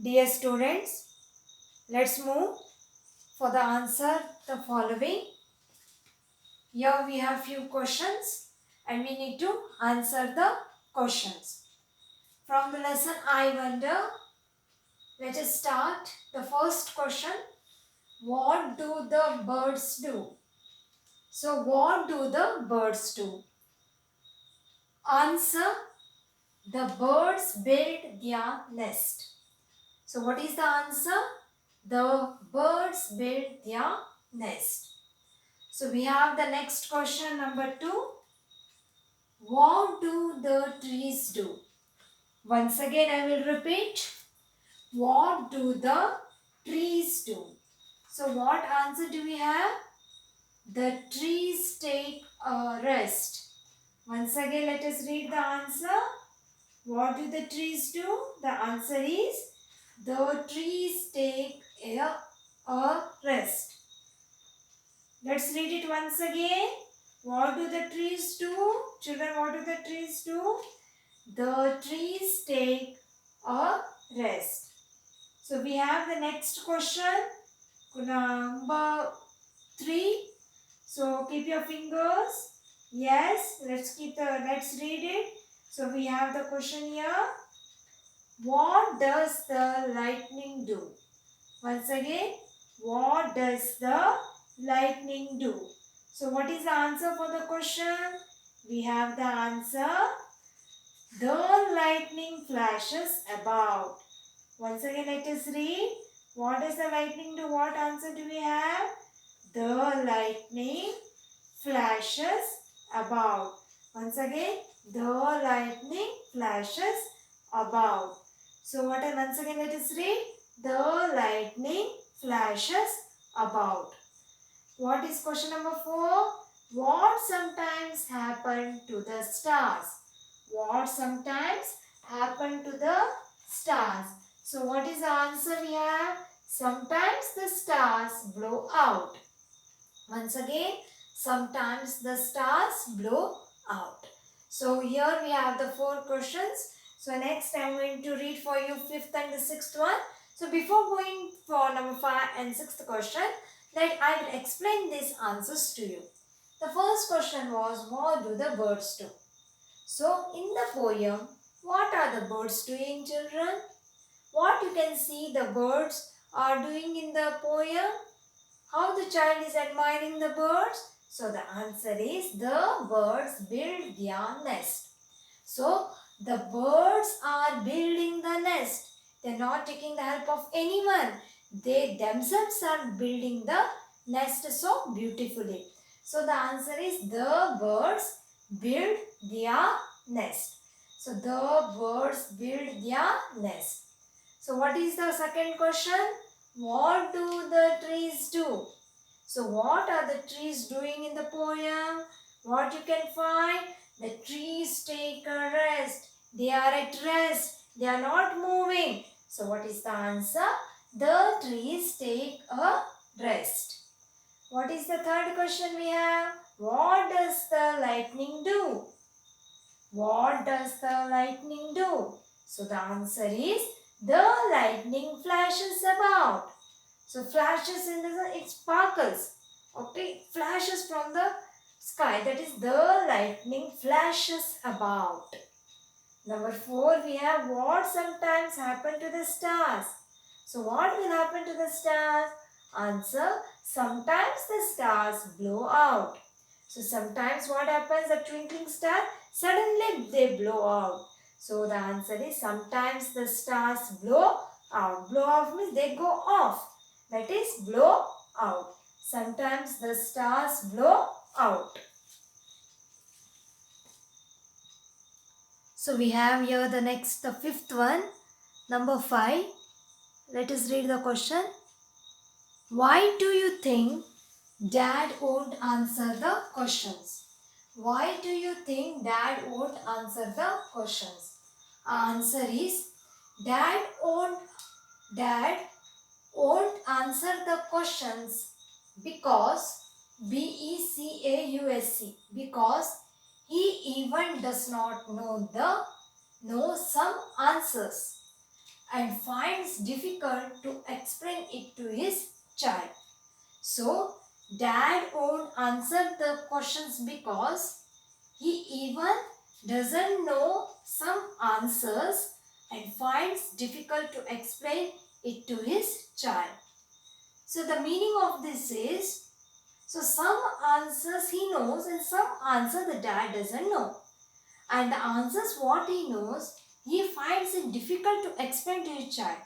Dear students, let's move for the answer the following. Here we have few questions and we need to answer the questions. From the lesson I Wonder, let us start the first question. What do the birds do? So what do the birds do? Answer, the birds build their nest. So what is the answer? The birds build their nest. So we have the next question number 2. What do the trees do? Once again I will repeat. What do the trees do? So what answer do we have? The trees take a rest. Once again let us read the answer. What do the trees do? The answer is the trees take a rest. Let's read it once again. What do the trees do? Children, what do the trees do? The trees take a rest. So we have the next question. Number 3. So keep your fingers. Yes, let's read it. So we have the question here. What does the lightning do? Once again, what does the lightning do? So what is the answer for the question? We have the answer. The lightning flashes about. Once again let us read. What does the lightning do? What answer do we have? The lightning flashes about. Once again, the lightning flashes about. So once again let us read. The lightning flashes about. What is question number 4? What sometimes happen to the stars? What sometimes happen to the stars? So what is the answer we have? Sometimes the stars blow out. Once again, sometimes the stars blow out. So here we have the 4 questions. So next I am going to read for you 5th and the 6th one. So before going for number 5 and 6th question, I will explain these answers to you. The first question was, what do the birds do? So in the poem, what are the birds doing, children? What you can see the birds are doing in the poem? How the child is admiring the birds? So the answer is the birds build their nest. So the birds are building the nest. They are not taking the help of anyone. They themselves are building the nest so beautifully. So the answer is the birds build their nest. So the birds build their nest. So what is the second question? What do the trees do? So what are the trees doing in the poem? What you can find? The trees take a rest. They are at rest. They are not moving. So what is the answer? The trees take a rest. What is the third question we have? What does the lightning do? What does the lightning do? So the answer is the lightning flashes about. So flashes in the it sparkles. Okay, flashes from the sky. That is the lightning flashes about. Number 4 we have what sometimes happen to the stars. So what will happen to the stars? Answer, sometimes the stars blow out. So sometimes what happens, the twinkling star, suddenly they blow out. So the answer is sometimes the stars blow out. Blow off means they go off. That is blow out. Sometimes the stars blow out. So we have here the next, the 5th one, number 5. Let us read the question. Why do you think Dad won't answer the questions? Why do you think Dad won't answer the questions? Answer is Dad won't answer the questions because BECAUSE, because he even does not know some answers. and finds difficult to explain it to his child. So, dad won't answer the questions because he even doesn't know some answers and finds difficult to explain it to his child. So, the meaning of this is, so some answers he knows and some answer the dad doesn't know. And the answers what he knows, he finds it difficult to explain to his child.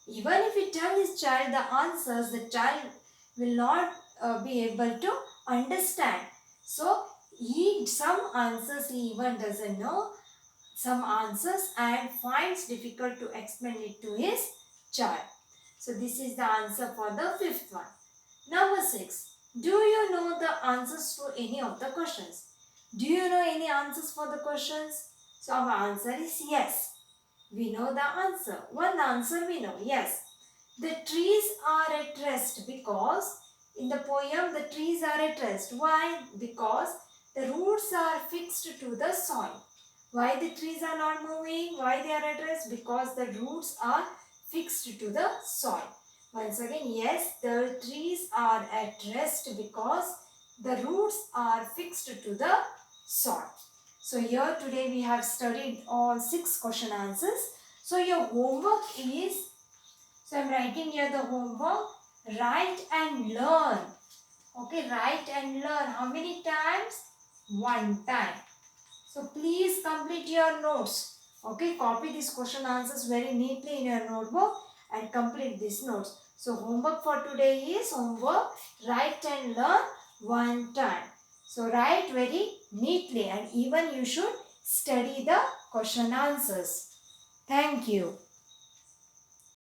Even if he tells his child the answers, the child will not be able to understand. So, some answers he even doesn't know, some answers, and finds difficult to explain it to his child. So, this is the answer for the fifth one. Number 6. Do you know the answers to any of the questions? Do you know any answers for the questions? So our answer is yes. We know the answer. One answer we know, yes. The trees are at rest because in the poem the trees are at rest. Why? Because the roots are fixed to the soil. Why the trees are not moving? Why they are at rest? Because the roots are fixed to the soil. Once again, yes, the trees are at rest because the roots are fixed to the soil. So here today we have studied all 6 question answers. So your homework is, so I am writing here the homework, write and learn. Okay, write and learn. How many times? 1 time. So please complete your notes. Okay, copy these question answers very neatly in your notebook and complete these notes. So homework for today is homework, write and learn 1 time. So write very neatly and even you should study the question answers. Thank you.